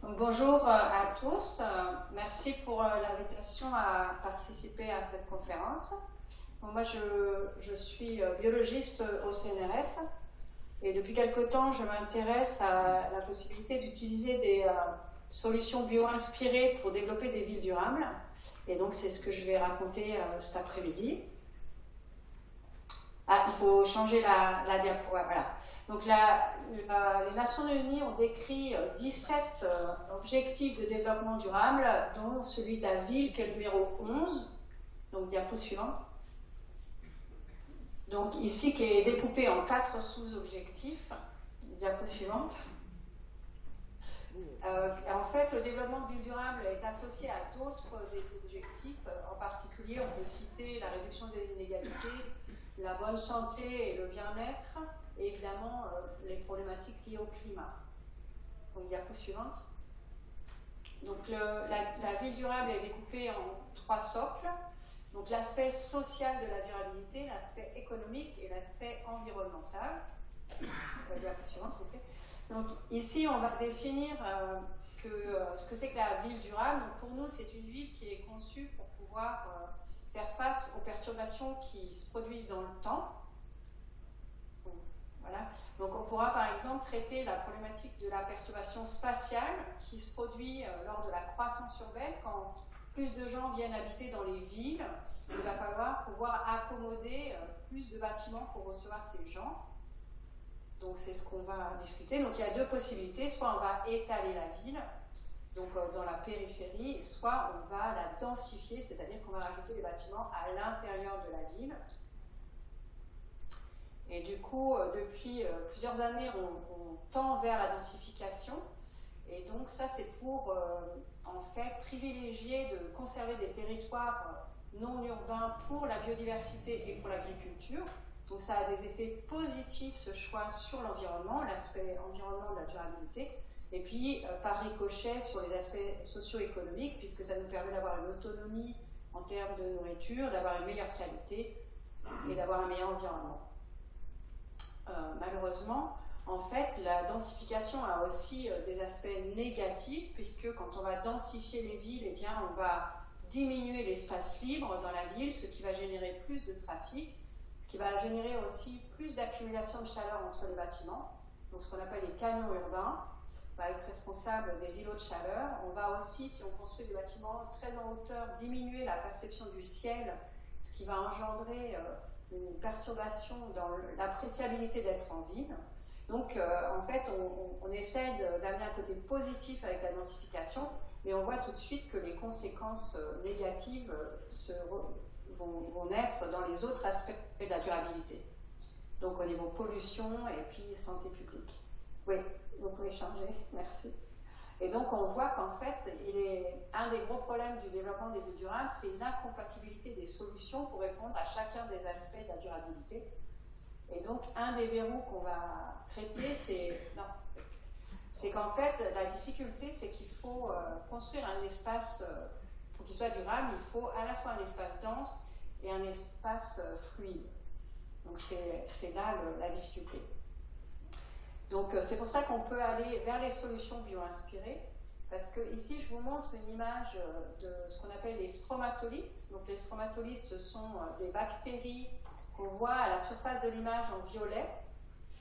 Donc, bonjour à tous, merci pour l'invitation à participer à cette conférence. Donc, moi je suis biologiste au CNRS et depuis quelque temps je m'intéresse à la possibilité d'utiliser des solutions bio-inspirées pour développer des villes durables et donc c'est ce que je vais raconter cet après-midi. Ah, il faut changer la diapo, ouais, voilà. Donc les Nations Unies ont décrit 17 objectifs de développement durable, dont celui de la ville, qui est le numéro 11. Donc, diapo suivante. Donc, ici, qui est découpé en 4 sous-objectifs. Diapo suivante. En fait, le développement de ville durable est associé à d'autres des objectifs. En particulier, on peut citer la réduction des inégalités, la bonne santé et le bien-être, et évidemment les problématiques liées au climat. Donc, diapo suivante. Donc, la ville durable est découpée en 3 socles. Donc, l'aspect social de la durabilité, l'aspect économique et l'aspect environnemental. Diapo suivante, s'il vous plaît. Donc, ici, on va définir ce que c'est que la ville durable. Donc, pour nous, c'est une ville qui est conçue pour pouvoir faire face aux perturbations qui se produisent dans le temps. Voilà. Donc on pourra par exemple traiter la problématique de la perturbation spatiale qui se produit lors de la croissance urbaine. Quand plus de gens viennent habiter dans les villes, il va falloir pouvoir accommoder plus de bâtiments pour recevoir ces gens. Donc c'est ce qu'on va discuter. Donc il y a 2 possibilités, soit on va étaler la ville, donc dans la périphérie, soit on va la densifier, c'est-à-dire qu'on va rajouter des bâtiments à l'intérieur de la ville. Et du coup, depuis plusieurs années, on tend vers la densification. Et donc ça, c'est pour, en fait, privilégier de conserver des territoires non urbains pour la biodiversité et pour l'agriculture. Donc ça a des effets positifs, ce choix, sur l'environnement, l'aspect environnement de la durabilité. Et puis, par ricochet, sur les aspects socio-économiques, puisque ça nous permet d'avoir une autonomie en termes de nourriture, d'avoir une meilleure qualité et d'avoir un meilleur environnement. Malheureusement, en fait, la densification a aussi des aspects négatifs, puisque quand on va densifier les villes, eh bien, on va diminuer l'espace libre dans la ville, ce qui va générer plus de trafic, ce qui va générer aussi plus d'accumulation de chaleur entre les bâtiments. Donc, ce qu'on appelle les canons urbains va être responsable des îlots de chaleur. On va aussi, si on construit des bâtiments très en hauteur, diminuer la perception du ciel, ce qui va engendrer une perturbation dans l'appréciabilité d'être en ville. Donc, en fait, on essaie d'amener un côté positif avec la densification, mais on voit tout de suite que les conséquences négatives vont naître dans les autres aspects de la durabilité. Donc, au niveau pollution et puis santé publique. Oui, vous pouvez changer, merci. Et donc, on voit qu'en fait, un des gros problèmes du développement des villes durables, c'est l'incompatibilité des solutions pour répondre à chacun des aspects de la durabilité. Et donc, un des verrous qu'on va traiter, c'est qu'en fait, la difficulté, c'est qu'il faut construire un espace, pour qu'il soit durable, il faut à la fois un espace dense et un espace fluide. Donc, c'est là la difficulté. Donc, c'est pour ça qu'on peut aller vers les solutions bio-inspirées, parce que ici, je vous montre une image de ce qu'on appelle les stromatolites. Donc, les stromatolites, ce sont des bactéries qu'on voit à la surface de l'image en violet.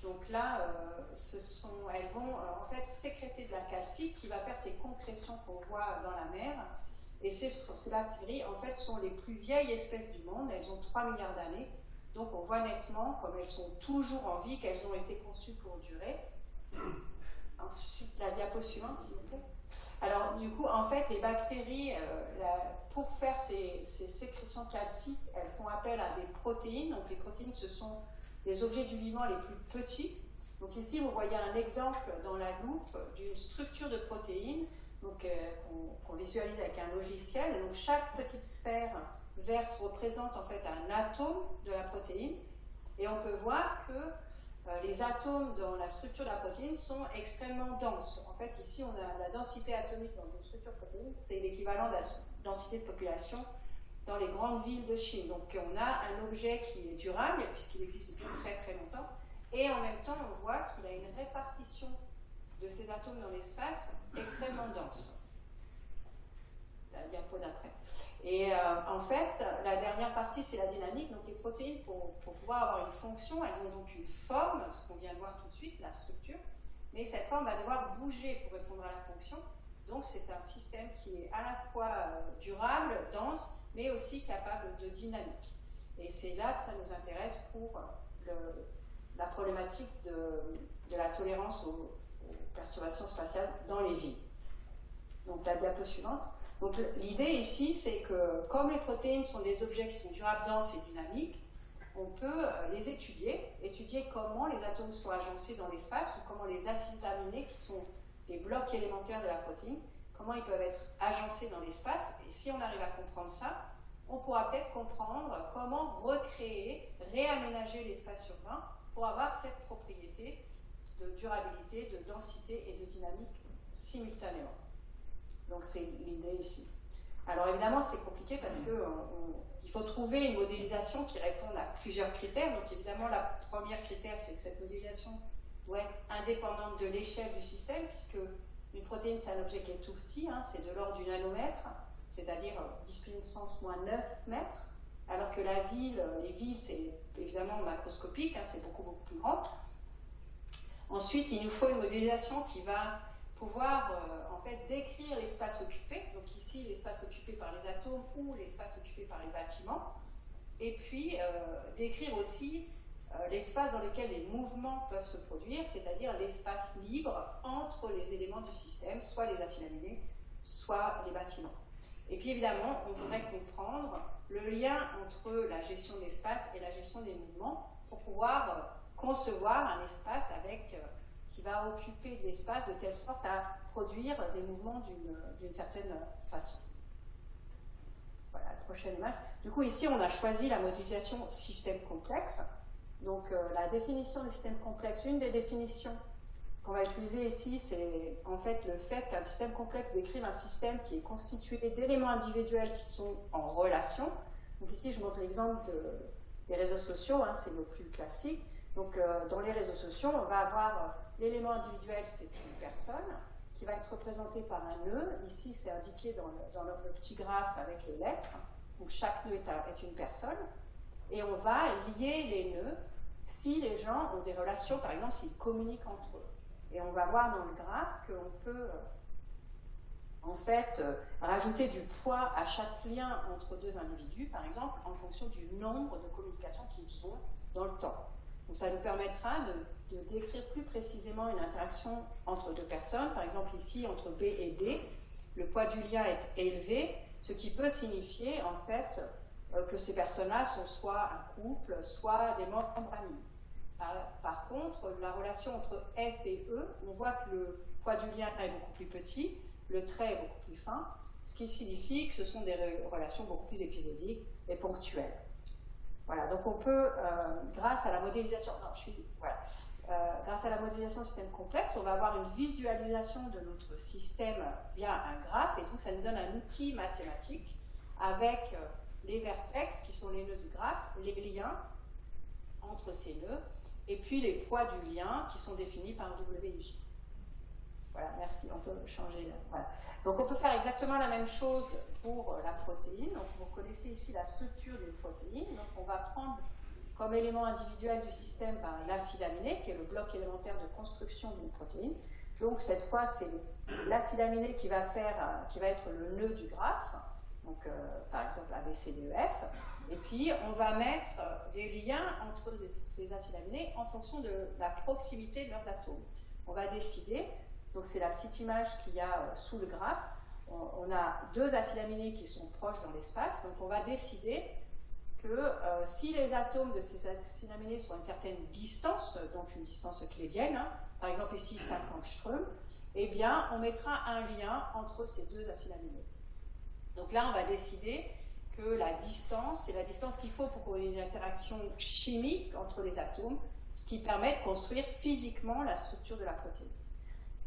Donc là, elles vont en fait sécréter de la calcite qui va faire ces concrétions qu'on voit dans la mer. Et ces bactéries, en fait, sont les plus vieilles espèces du monde. Elles ont 3 milliards d'années. Donc on voit nettement, comme elles sont toujours en vie, qu'elles ont été conçues pour durer. Ensuite, la diapo suivante, s'il vous plaît. Alors, du coup, en fait, les bactéries, pour faire ces sécrétions calciques, elles font appel à des protéines. Donc, les protéines, ce sont les objets du vivant les plus petits. Donc, ici, vous voyez un exemple dans la loupe d'une structure de protéines qu'on visualise avec un logiciel. Donc, chaque petite sphère verte représente en fait un atome de la protéine. Et on peut voir que les atomes dans la structure de la protéine sont extrêmement denses. En fait, ici, on a la densité atomique dans une structure protéine, c'est l'équivalent de la densité de population dans les grandes villes de Chine. Donc, on a un objet qui est durable, puisqu'il existe depuis très très longtemps, et en même temps, on voit qu'il a une répartition de ces atomes dans l'espace extrêmement dense. La diapo d'après. Et en fait, la dernière partie, c'est la dynamique. Donc les protéines, pour pouvoir avoir une fonction, elles ont donc une forme, ce qu'on vient de voir tout de suite, la structure, mais cette forme va devoir bouger pour répondre à la fonction. Donc c'est un système qui est à la fois durable, dense, mais aussi capable de dynamique. Et c'est là que ça nous intéresse pour la problématique de la tolérance aux perturbations spatiales dans les villes. Donc la diapo suivante. Donc l'idée ici, c'est que comme les protéines sont des objets qui sont durables, denses et dynamiques, on peut les étudier comment les atomes sont agencés dans l'espace, ou comment les acides aminés, qui sont les blocs élémentaires de la protéine, comment ils peuvent être agencés dans l'espace. Et si on arrive à comprendre ça, on pourra peut-être comprendre comment recréer, réaménager l'espace urbain pour avoir cette propriété de durabilité, de densité et de dynamique simultanément. Donc c'est l'idée ici. Alors évidemment c'est compliqué parce qu'il faut trouver une modélisation qui réponde à plusieurs critères. Donc évidemment la première critère, c'est que cette modélisation doit être indépendante de l'échelle du système, puisque une protéine c'est un objet qui est tout petit, c'est de l'ordre du nanomètre, c'est-à-dire 10 puissance moins 9 mètres, alors que les villes c'est évidemment macroscopique, c'est beaucoup plus grand. Ensuite il nous faut une modélisation qui va pouvoir en fait décrire l'espace occupé, donc ici l'espace occupé par les atomes ou l'espace occupé par les bâtiments, et puis décrire aussi l'espace dans lequel les mouvements peuvent se produire, c'est-à-dire l'espace libre entre les éléments du système, soit les acides aminés, soit les bâtiments. Et puis évidemment, on voudrait comprendre le lien entre la gestion de l'espace et la gestion des mouvements pour pouvoir concevoir un espace qui va occuper de l'espace de telle sorte à produire des mouvements d'une certaine façon. Voilà, la prochaine image. Du coup, ici, on a choisi la modélisation système complexe. Donc, la définition du système complexe, une des définitions qu'on va utiliser ici, c'est en fait le fait qu'un système complexe décrive un système qui est constitué d'éléments individuels qui sont en relation. Donc ici, je montre l'exemple des réseaux sociaux, c'est le plus classique. Donc, dans les réseaux sociaux, on va avoir l'élément individuel, c'est une personne, qui va être représentée par un nœud. Ici, c'est indiqué dans le petit graphe avec les lettres. Donc, chaque nœud est une personne. Et on va lier les nœuds si les gens ont des relations, par exemple, s'ils communiquent entre eux. Et on va voir dans le graphe qu'on peut, en fait, rajouter du poids à chaque lien entre deux individus, par exemple, en fonction du nombre de communications qu'ils ont dans le temps. Donc ça nous permettra de décrire plus précisément une interaction entre deux personnes. Par exemple ici, entre B et D, le poids du lien est élevé, ce qui peut signifier en fait que ces personnes-là sont soit un couple, soit des membres amis. Par contre, la relation entre F et E, on voit que le poids du lien est beaucoup plus petit, le trait est beaucoup plus fin, ce qui signifie que ce sont des relations beaucoup plus épisodiques et ponctuelles. Voilà, donc on peut, grâce à la modélisation, grâce à la modélisation système complexe, on va avoir une visualisation de notre système via un graphe, et donc ça nous donne un outil mathématique avec les vertex, qui sont les nœuds du graphe, les liens entre ces nœuds, et puis les poids du lien, qui sont définis par W et J. Voilà, merci, on peut changer là. Voilà. Donc on peut faire exactement la même chose pour la protéine. Donc vous connaissez ici la structure d'une protéine. Donc on va prendre comme élément individuel du système l'acide aminé, qui est le bloc élémentaire de construction d'une protéine. Donc cette fois, c'est l'acide aminé qui va être le nœud du graphe. Donc par exemple ABCDEF. Et puis on va mettre des liens entre ces acides aminés en fonction de la proximité de leurs atomes. On va décider. Donc c'est la petite image qu'il y a sous le graphe. On a deux acides aminés qui sont proches dans l'espace. Donc on va décider que si les atomes de ces acides aminés sont à une certaine distance, donc une distance euclidienne, par exemple ici 5 angstroms, eh bien on mettra un lien entre ces deux acides aminés. Donc là on va décider que la distance, c'est la distance qu'il faut pour qu'il y ait une interaction chimique entre les atomes, ce qui permet de construire physiquement la structure de la protéine.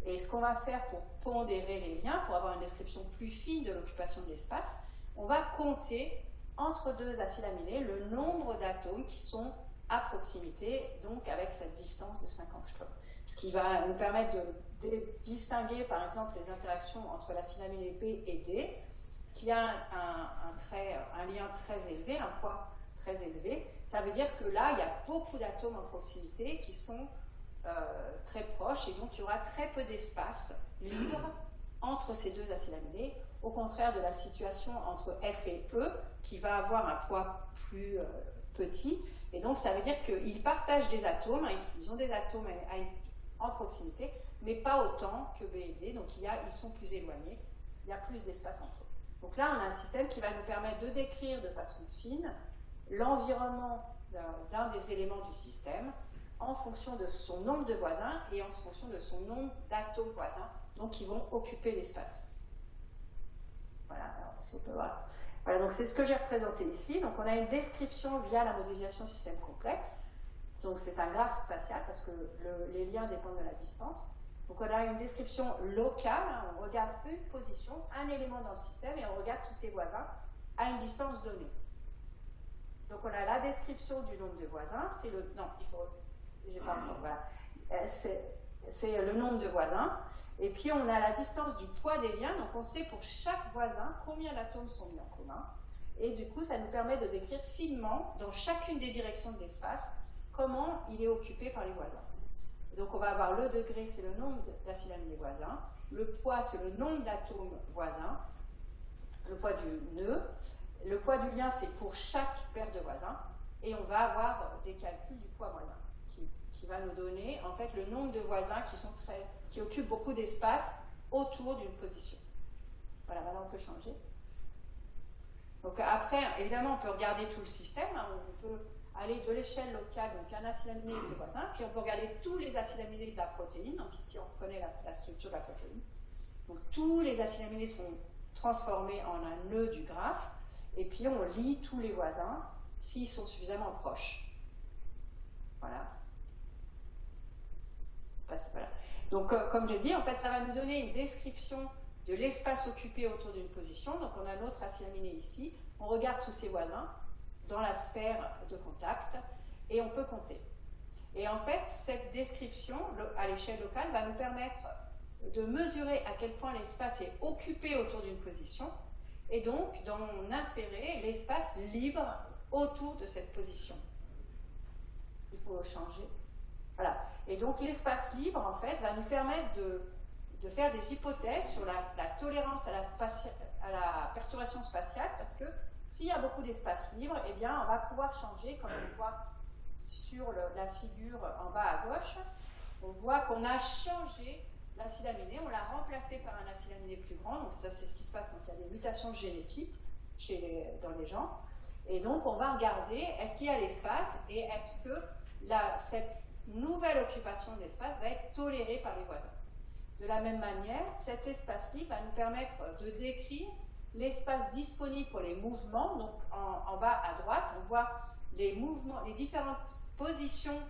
Et ce qu'on va faire pour pondérer les liens, pour avoir une description plus fine de l'occupation de l'espace, on va compter entre deux acides aminés le nombre d'atomes qui sont à proximité, donc avec cette distance de 5 angstroms. Ce qui va nous permettre de distinguer par exemple les interactions entre l'acide aminé B et D, qui a un lien très élevé, un poids très élevé. Ça veut dire que là, il y a beaucoup d'atomes en proximité qui sont très proches, et donc il y aura très peu d'espace libre entre ces deux acides aminés, au contraire de la situation entre F et E, qui va avoir un poids plus petit. Et donc ça veut dire qu'ils partagent des atomes, ils ont des atomes en proximité, mais pas autant que B et D, donc ils sont plus éloignés, il y a plus d'espace entre eux. Donc là, on a un système qui va nous permettre de décrire de façon fine l'environnement d'un des éléments du système en fonction de son nombre de voisins et en fonction de son nombre d'atomes voisins, donc qui vont occuper l'espace. Voilà, alors si on peut voir. Voilà, donc c'est ce que j'ai représenté ici. Donc on a une description via la modélisation système complexe. Donc c'est un graphe spatial parce que les liens dépendent de la distance. Donc on a une description locale, hein, on regarde une position, un élément dans le système et on regarde tous ses voisins à une distance donnée. Donc on a la description du nombre de voisins, c'est le... Non, il faut... J'ai pas encore, voilà. C'est le nombre de voisins. Et puis on a la distance du poids des liens, donc on sait pour chaque voisin combien d'atomes sont mis en commun. Et du coup, ça nous permet de décrire finement, dans chacune des directions de l'espace, comment il est occupé par les voisins. Donc on va avoir le degré, c'est le nombre d'acides aminés voisins, le poids, c'est le nombre d'atomes voisins, le poids du nœud, le poids du lien, c'est pour chaque paire de voisins, et on va avoir des calculs du poids moyen, qui va nous donner en fait le nombre de voisins qui occupent beaucoup d'espace autour d'une position. Voilà, maintenant on peut changer. Donc après, évidemment, on peut regarder tout le système, hein, on peut aller de l'échelle locale, donc un acide aminé et ses voisins, puis on peut regarder tous les acides aminés de la protéine, donc ici on reconnaît la structure de la protéine. Donc tous les acides aminés sont transformés en un nœud du graphe, et puis on lit tous les voisins s'ils sont suffisamment proches. Voilà. Voilà. Donc comme j'ai dit, en fait ça va nous donner une description de l'espace occupé autour d'une position. Donc on a notre acide aminé ici, on regarde tous ses voisins dans la sphère de contact et on peut compter. Et en fait, cette description à l'échelle locale va nous permettre de mesurer à quel point l'espace est occupé autour d'une position et donc d'en inférer l'espace libre autour de cette position. Il faut changer. Voilà. Et donc l'espace libre, en fait, va nous permettre de faire des hypothèses sur la tolérance à la perturbation spatiale, parce que s'il y a beaucoup d'espace libre, eh bien, on va pouvoir changer, comme on voit sur la figure en bas à gauche, on voit qu'on a changé l'acide aminé, on l'a remplacé par un acide aminé plus grand, donc ça c'est ce qui se passe quand il y a des mutations génétiques dans les gens, et donc on va regarder est-ce qu'il y a l'espace et est-ce que cette nouvelle occupation de l'espace va être tolérée par les voisins. De la même manière, cet espace libre va nous permettre de décrire l'espace disponible pour les mouvements. Donc en bas à droite, on voit les mouvements, les différentes positions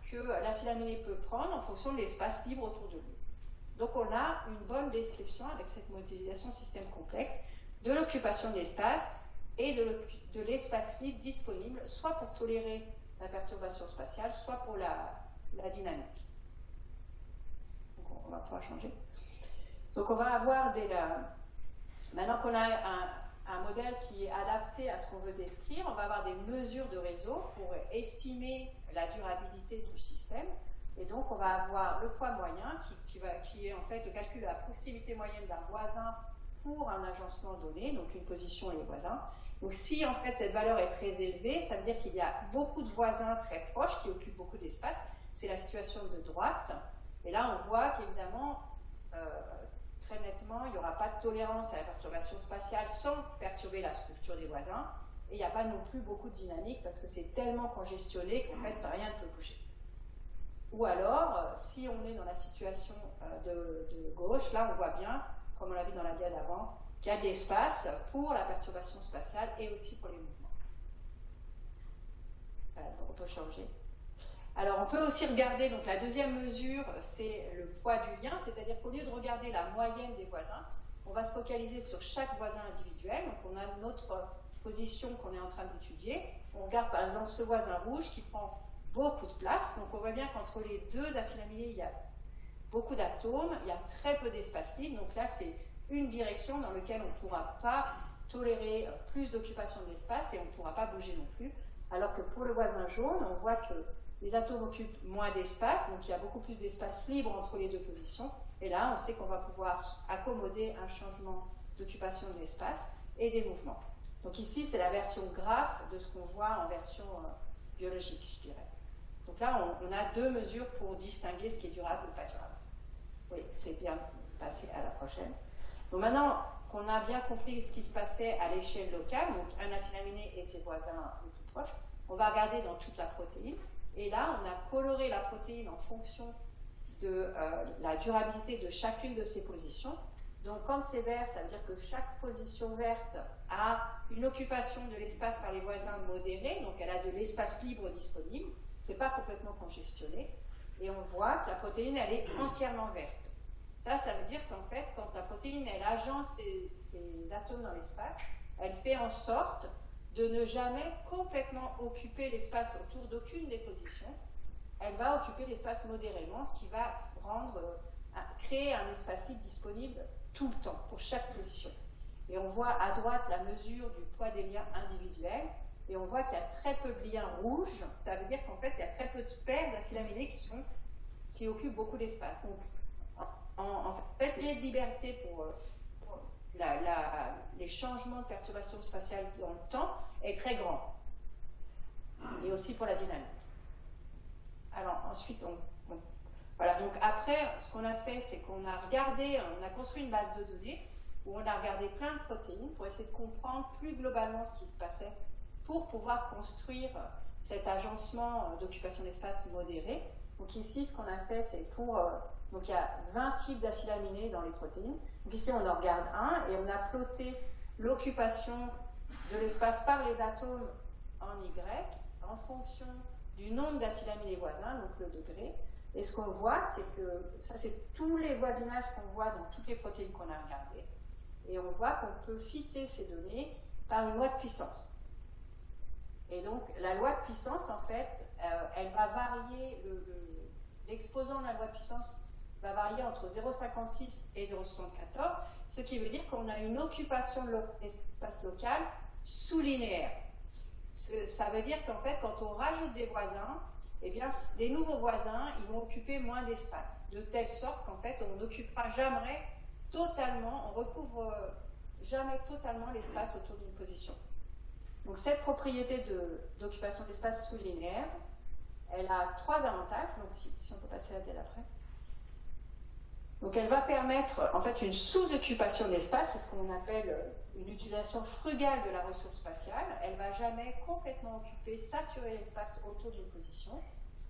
que l'acide aminé peut prendre en fonction de l'espace libre autour de lui. Donc on a une bonne description avec cette modélisation système complexe de l'occupation de l'espace et de l'espace libre disponible, soit pour tolérer la perturbation spatiale, soit pour la dynamique. Donc on va pouvoir changer. Donc on va avoir maintenant qu'on a un modèle qui est adapté à ce qu'on veut décrire, on va avoir des mesures de réseau pour estimer la durabilité du système. Et donc on va avoir le poids moyen qui est en fait le calcul de la proximité moyenne d'un voisin pour un agencement donné, donc une position et les voisins. Donc si en fait cette valeur est très élevée, ça veut dire qu'il y a beaucoup de voisins très proches qui occupent beaucoup d'espace. C'est la situation de droite. Et là on voit qu'évidemment, très nettement, il n'y aura pas de tolérance à la perturbation spatiale sans perturber la structure des voisins. Et il n'y a pas non plus beaucoup de dynamique parce que c'est tellement congestionné qu'en fait rien ne peut bouger. Ou alors, si on est dans la situation de gauche, là on voit bien, comme on l'a vu dans la dia d'avant, qu'il y a de l'espace pour la perturbation spatiale et aussi pour les mouvements. Voilà, donc on peut changer. Alors on peut aussi regarder, donc la deuxième mesure, c'est le poids du lien, c'est-à-dire qu'au lieu de regarder la moyenne des voisins, on va se focaliser sur chaque voisin individuel. Donc on a notre position qu'on est en train d'étudier. On regarde par exemple ce voisin rouge qui prend beaucoup de place. Donc on voit bien qu'entre les deux acides aminés, il y a beaucoup d'atomes, il y a très peu d'espace libre, donc là c'est une direction dans laquelle on ne pourra pas tolérer plus d'occupation de l'espace et on ne pourra pas bouger non plus. Alors que pour le voisin jaune, on voit que les atomes occupent moins d'espace, donc il y a beaucoup plus d'espace libre entre les deux positions. Et là, on sait qu'on va pouvoir accommoder un changement d'occupation de l'espace et des mouvements. Donc ici, c'est la version graphe de ce qu'on voit en version biologique, je dirais. Donc là, on a deux mesures pour distinguer ce qui est durable ou pas durable. Oui, c'est bien passé à la prochaine. Donc maintenant qu'on a bien compris ce qui se passait à l'échelle locale, donc un acide aminé et ses voisins les plus proches, on va regarder dans toute la protéine. Et là, on a coloré la protéine en fonction de la durabilité de chacune de ces positions. Donc quand c'est vert, ça veut dire que chaque position verte a une occupation de l'espace par les voisins modérée, donc elle a de l'espace libre disponible, c'est pas complètement congestionné, et on voit que la protéine, elle est entièrement verte. Ça veut dire qu'en fait, quand la protéine, elle agence ses atomes dans l'espace, elle fait en sorte de ne jamais complètement occuper l'espace autour d'aucune des positions. Elle va occuper l'espace modérément, ce qui va créer un espace libre disponible tout le temps, pour chaque position. Et on voit à droite la mesure du poids des liens individuels, et on voit qu'il y a très peu de liens rouges, ça veut dire qu'en fait, il y a très peu de paires d'acylaminés qui occupent beaucoup d'espace. Donc, en fait, les libertés pour les changements de perturbation spatiale dans le temps est très grand. Et aussi pour la dynamique. Alors, ensuite, voilà. Donc, après, ce qu'on a fait, c'est qu'on a construit une base de données où on a regardé plein de protéines pour essayer de comprendre plus globalement ce qui se passait pour pouvoir construire cet agencement d'occupation d'espace modéré. Donc ici, ce qu'on a fait, c'est donc il y a 20 types d'acides aminés dans les protéines. Donc ici, on en regarde un et on a ploté l'occupation de l'espace par les atomes en Y en fonction du nombre d'acides aminés voisins, donc le degré. Et ce qu'on voit, c'est que ça, c'est tous les voisinages qu'on voit dans toutes les protéines qu'on a regardées. Et on voit qu'on peut fitter ces données par une loi de puissance. Et donc, la loi de puissance, en fait, elle va varier, l'exposant de la loi de puissance va varier entre 0,56 et 0,74, ce qui veut dire qu'on a une occupation de l'espace local sous-linéaire. Ça veut dire qu'en fait, quand on rajoute des voisins, eh bien, les nouveaux voisins, ils vont occuper moins d'espace, de telle sorte qu'en fait, on n'occupera jamais totalement, on recouvre jamais totalement l'espace autour d'une position. Donc cette propriété d'occupation d'espace sous-linéaire, elle a trois avantages. Donc si on peut passer la télé après. Donc elle va permettre en fait une sous-occupation de l'espace, c'est ce qu'on appelle une utilisation frugale de la ressource spatiale. Elle ne va jamais complètement occuper, saturer l'espace autour d'une position.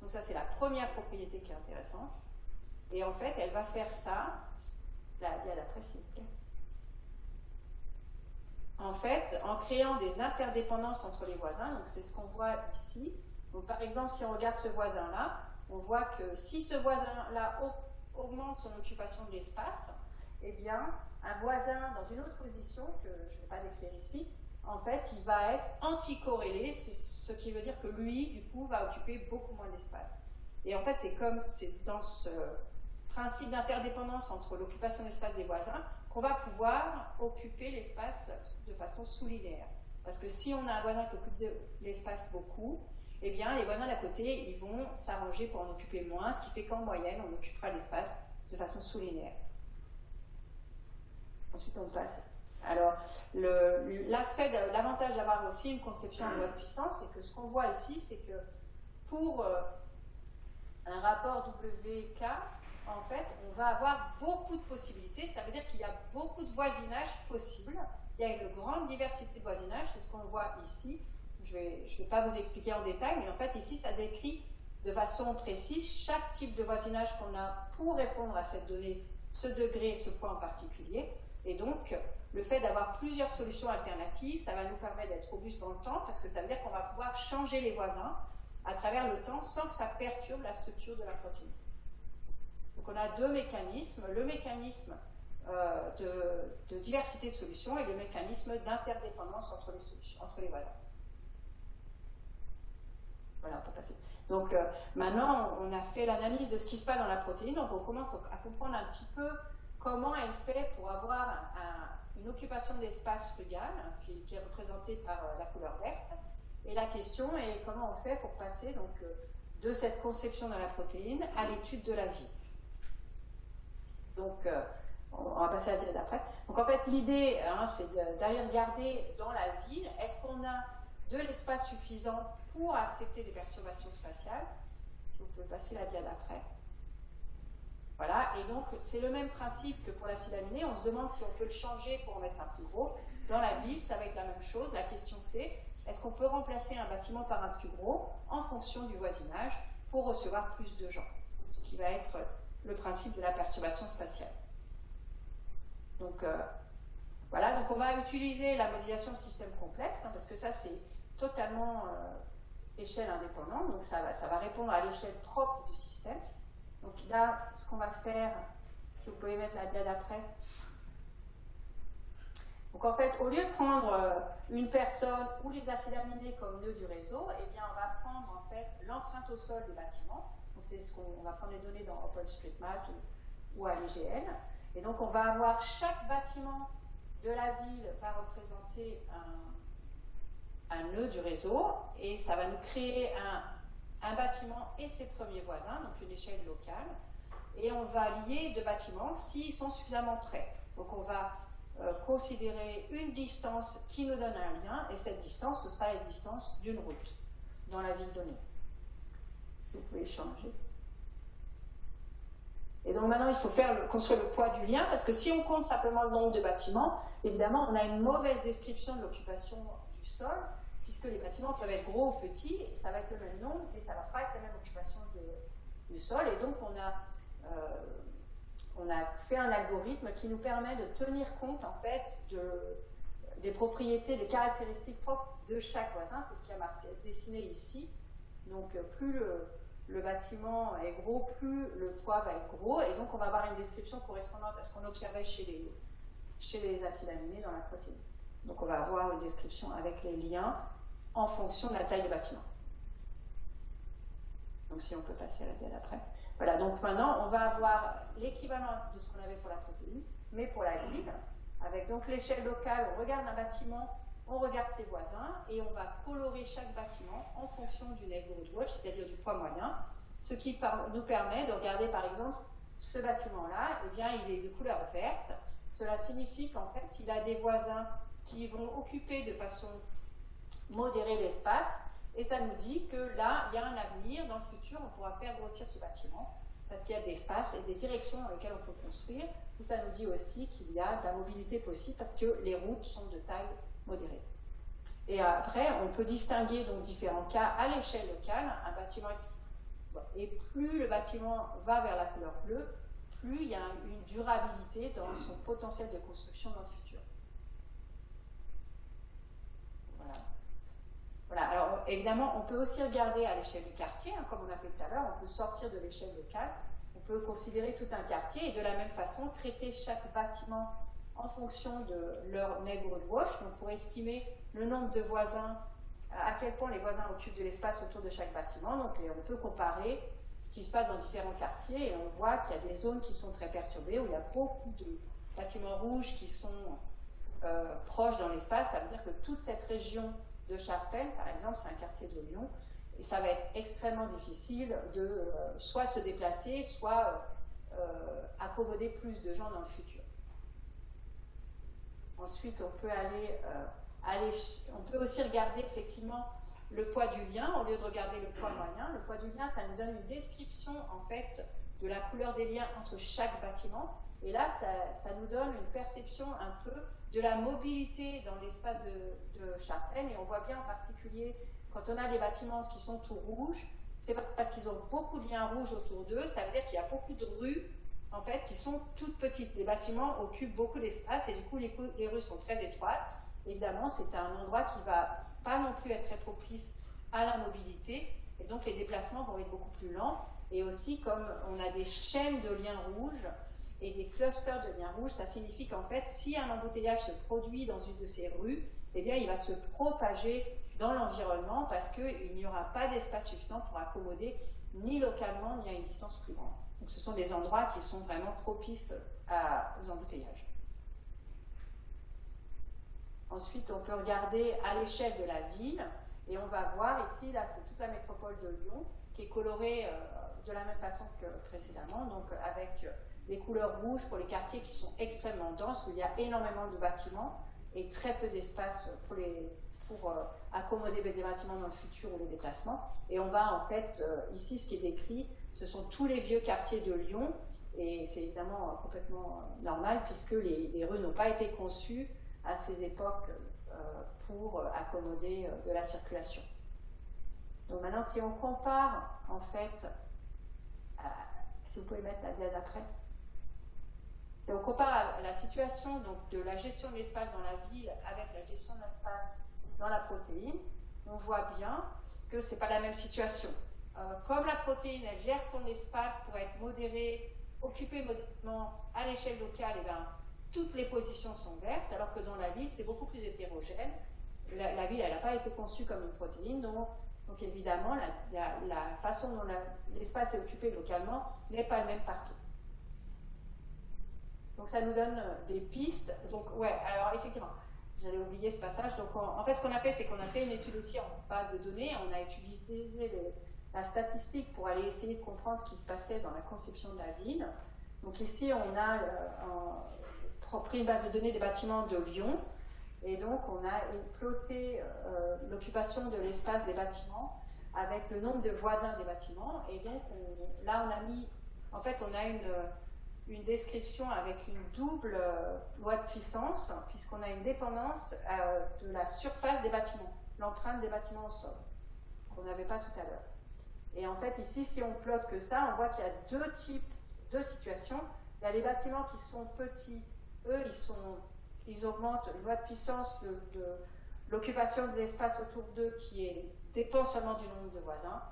Donc ça c'est la première propriété qui est intéressante. Et en fait elle va faire ça, là il y a l'après s'il vous plaît. En fait, en créant des interdépendances entre les voisins, donc c'est ce qu'on voit ici. Donc par exemple, si on regarde ce voisin-là, on voit que si ce voisin-là augmente son occupation de l'espace, eh bien, un voisin dans une autre position, que je ne vais pas décrire ici, en fait, il va être anticorrélé, ce qui veut dire que lui, du coup, va occuper beaucoup moins d'espace. Et en fait, c'est dans ce principe d'interdépendance entre l'occupation de l'espace des voisins qu'on va pouvoir occuper l'espace de façon sous-linéaire. Parce que si on a un voisin qui occupe de l'espace beaucoup, eh bien les voisins d'à côté, ils vont s'arranger pour en occuper moins, ce qui fait qu'en moyenne, on occupera l'espace de façon sous-linéaire. Ensuite, on passe. Alors, l'avantage d'avoir aussi une conception en loi de puissance, c'est que ce qu'on voit ici, c'est que pour un rapport WK, en fait, on va avoir beaucoup de possibilités. Ça veut dire qu'il y a beaucoup de voisinages possibles. Il y a une grande diversité de voisinages. C'est ce qu'on voit ici. Je ne vais pas vous expliquer en détail, mais en fait, ici, ça décrit de façon précise chaque type de voisinage qu'on a pour répondre à cette donnée, ce degré, ce point en particulier. Et donc, le fait d'avoir plusieurs solutions alternatives, ça va nous permettre d'être robuste dans le temps, parce que ça veut dire qu'on va pouvoir changer les voisins à travers le temps sans que ça perturbe la structure de la protéine. Donc on a deux mécanismes, le mécanisme de diversité de solutions et le mécanisme d'interdépendance entre les voisins. Voilà, on peut passer. Donc maintenant, on a fait l'analyse de ce qui se passe dans la protéine, donc on commence à comprendre un petit peu comment elle fait pour avoir une occupation de l'espace frugal, qui est représentée par la couleur verte. Et la question est comment on fait pour passer donc, de cette conception de la protéine à l'étude de la vie. Donc, on va passer à la diapo d'après. Donc, en fait, l'idée, c'est d'aller regarder dans la ville, est-ce qu'on a de l'espace suffisant pour accepter des perturbations spatiales. Si vous pouvez passer la diapo d'après. Voilà, et donc c'est le même principe que pour l'acide aminé. On se demande si on peut le changer pour en mettre un plus gros. Dans la ville, ça va être la même chose. La question c'est, est-ce qu'on peut remplacer un bâtiment par un plus gros en fonction du voisinage pour recevoir plus de gens? Ce qui va être le principe de la perturbation spatiale. Donc voilà, donc on va utiliser la modélisation système complexe, parce que ça c'est totalement échelle indépendante, donc ça va répondre à l'échelle propre du système. Donc là, ce qu'on va faire, si vous pouvez mettre la diapo d'après. Donc en fait, au lieu de prendre une personne ou les acides aminés comme nœud du réseau, eh bien on va prendre en fait l'empreinte au sol des bâtiments. Donc c'est ce qu'on va prendre les données dans OpenStreetMap ou à l'IGN. Et donc on va avoir chaque bâtiment de la ville va représenter un nœud du réseau et ça va nous créer un bâtiment et ses premiers voisins, donc une échelle locale, et on va lier deux bâtiments s'ils sont suffisamment près. Donc on va considérer une distance qui nous donne un lien, et cette distance, ce sera la distance d'une route dans la ville donnée. Vous pouvez changer. Et donc maintenant, il faut construire le poids du lien, parce que si on compte simplement le nombre de bâtiments, évidemment, on a une mauvaise description de l'occupation du sol, puisque les bâtiments peuvent être gros ou petits, ça va être le même nombre, et ça ne va pas être la même occupation du sol. Et donc, on a fait un algorithme qui nous permet de tenir compte, en fait, des propriétés, des caractéristiques propres de chaque voisin. C'est ce qui est dessiné ici. Donc, plus le bâtiment est gros, plus le poids va être gros, et donc on va avoir une description correspondante à ce qu'on observait chez les acides aminés dans la protéine. Donc on va avoir une description avec les liens en fonction de la taille du bâtiment. Donc si on peut passer à la diapo après. Voilà, donc maintenant on va avoir l'équivalent de ce qu'on avait pour la protéine, mais pour la ville, avec donc l'échelle locale, on regarde un bâtiment, on regarde ses voisins, et on va colorer chaque bâtiment en fonction du neighborhood watch, c'est-à-dire du poids moyen, ce qui nous permet de regarder par exemple ce bâtiment-là, eh bien il est de couleur verte. Cela signifie qu'en fait il a des voisins qui vont occuper de façon modérée l'espace, et ça nous dit que là, il y a un avenir, dans le futur, on pourra faire grossir ce bâtiment, parce qu'il y a des espaces et des directions dans lesquelles on peut construire, ou ça nous dit aussi qu'il y a de la mobilité possible, parce que les routes sont de taille modérée. Et après, on peut distinguer donc différents cas à l'échelle locale. Un bâtiment, et plus le bâtiment va vers la couleur bleue, plus il y a une durabilité dans son potentiel de construction dans le futur. Voilà, alors évidemment, on peut aussi regarder à l'échelle du quartier, comme on a fait tout à l'heure, on peut sortir de l'échelle locale, on peut considérer tout un quartier et de la même façon traiter chaque bâtiment en fonction de leur neighborhood watch, donc pour estimer le nombre de voisins, à quel point les voisins occupent de l'espace autour de chaque bâtiment. Donc on peut comparer ce qui se passe dans différents quartiers et on voit qu'il y a des zones qui sont très perturbées, où il y a beaucoup de bâtiments rouges qui sont proches dans l'espace. Ça veut dire que toute cette région de Charpennes, par exemple, c'est un quartier de Lyon, et ça va être extrêmement difficile de soit se déplacer, soit accommoder plus de gens dans le futur. Ensuite, on peut aussi regarder effectivement le poids du lien, au lieu de regarder le poids moyen. Le poids du lien, ça nous donne une description en fait de la couleur des liens entre chaque bâtiment. Et là, ça nous donne une perception un peu de la mobilité dans l'espace de Charpennes. Et on voit bien en particulier, quand on a des bâtiments qui sont tout rouges, c'est parce qu'ils ont beaucoup de liens rouges autour d'eux. Ça veut dire qu'il y a beaucoup de rues, en fait, qui sont toutes petites. Les bâtiments occupent beaucoup d'espace et du coup, les rues sont très étroites. Évidemment, c'est un endroit qui ne va pas non plus être très propice à la mobilité. Et donc, les déplacements vont être beaucoup plus lents. Et aussi, comme on a des chaînes de liens rouges et des clusters de liens rouges, ça signifie qu'en fait, si un embouteillage se produit dans une de ces rues, eh bien, il va se propager dans l'environnement parce qu'il n'y aura pas d'espace suffisant pour accommoder ni localement ni à une distance plus grande. Donc ce sont des endroits qui sont vraiment propices aux embouteillages. Ensuite, on peut regarder à l'échelle de la ville et on va voir ici, là c'est toute la métropole de Lyon qui est colorée de la même façon que précédemment, donc avec les couleurs rouges pour les quartiers qui sont extrêmement denses, où il y a énormément de bâtiments et très peu d'espace pour accommoder des bâtiments dans le futur ou les déplacements. Et on va en fait, ici ce qui est décrit, ce sont tous les vieux quartiers de Lyon, et c'est évidemment complètement normal puisque les rues n'ont pas été conçues à ces époques pour accommoder de la circulation. Donc maintenant, si on compare en fait, si vous pouvez mettre la dia d'après, et on compare à la situation donc, de la gestion de l'espace dans la ville avec la gestion de l'espace dans la protéine, on voit bien que ce n'est pas la même situation. Comme la protéine, elle gère son espace pour être modérée, occupée modérément à l'échelle locale, et bien, toutes les positions sont vertes, alors que dans la ville, c'est beaucoup plus hétérogène. La ville, elle n'a pas été conçue comme une protéine, donc évidemment, la façon dont l'espace est occupé localement n'est pas le même partout. Donc ça nous donne des pistes. Donc ouais, alors effectivement, j'allais oublier ce passage. Donc en fait, ce qu'on a fait, c'est qu'on a fait une étude aussi en base de données. On a utilisé la statistique pour aller essayer de comprendre ce qui se passait dans la conception de la ville. Donc ici, on a pris une base de données des bâtiments de Lyon. Et donc, on a ploté l'occupation de l'espace des bâtiments avec le nombre de voisins des bâtiments. Et donc, là, on a mis, en fait, on a une description avec une double loi de puissance, puisqu'on a une dépendance de la surface des bâtiments, l'empreinte des bâtiments au sol, qu'on n'avait pas tout à l'heure. Et en fait, ici, si on plotte que ça, on voit qu'il y a deux situations. Il y a les bâtiments qui sont petits, eux, ils augmentent une loi de puissance de l'occupation de l'espace autour d'eux qui dépend seulement du nombre de voisins,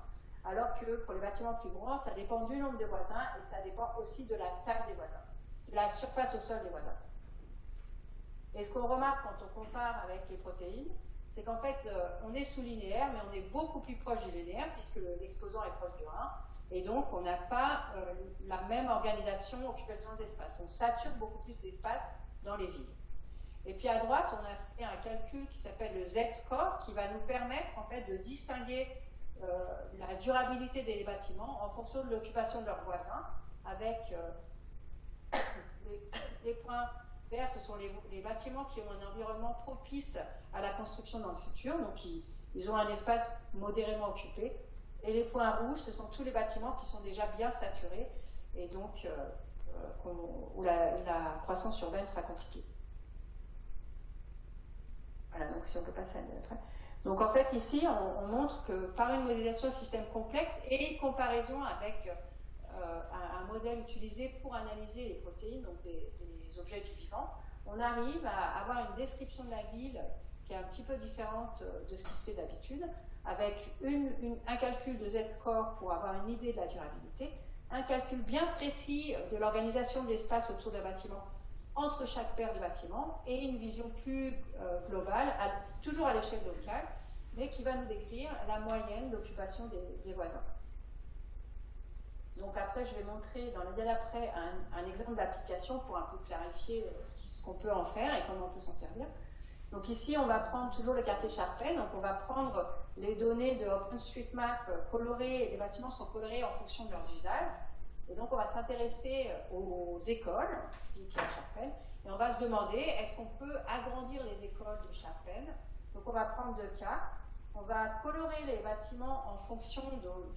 alors que pour les bâtiments plus grands, ça dépend du nombre de voisins et ça dépend aussi de la taille des voisins, de la surface au sol des voisins. Et ce qu'on remarque quand on compare avec les protéines, c'est qu'en fait, on est sous linéaire, mais on est beaucoup plus proche du linéaire puisque l'exposant est proche du 1, et donc on n'a pas la même organisation, occupation d'espace. On sature beaucoup plus l'espace dans les villes. Et puis à droite, on a fait un calcul qui s'appelle le Z-score, qui va nous permettre en fait de distinguer la durabilité des bâtiments en fonction de l'occupation de leurs voisins, avec les points verts, ce sont les bâtiments qui ont un environnement propice à la construction dans le futur, donc ils ont un espace modérément occupé, et les points rouges, ce sont tous les bâtiments qui sont déjà bien saturés, et donc où la croissance urbaine sera compliquée. Voilà, donc si on peut passer à après. Donc en fait ici on montre que par une modélisation système complexe et une comparaison avec un modèle utilisé pour analyser les protéines, donc des objets du vivant, on arrive à avoir une description de la ville qui est un petit peu différente de ce qui se fait d'habitude, avec un calcul de Z-score pour avoir une idée de la durabilité, un calcul bien précis de l'organisation de l'espace autour d'un bâtiment entre chaque paire de bâtiments et une vision plus globale, toujours à l'échelle locale, mais qui va nous décrire la moyenne d'occupation des voisins. Donc après, je vais montrer dans le modèle après un exemple d'application pour un peu clarifier ce qu'on peut en faire et comment on peut s'en servir. Donc ici, on va prendre toujours le quartier Charpennes, donc on va prendre les données de OpenStreetMap colorées, les bâtiments sont colorés en fonction de leurs usages. Et donc, on va s'intéresser aux écoles qui à Charpennes, et on va se demander, est-ce qu'on peut agrandir les écoles de Charpennes? Donc, on va prendre deux cas. On va colorer les bâtiments en fonction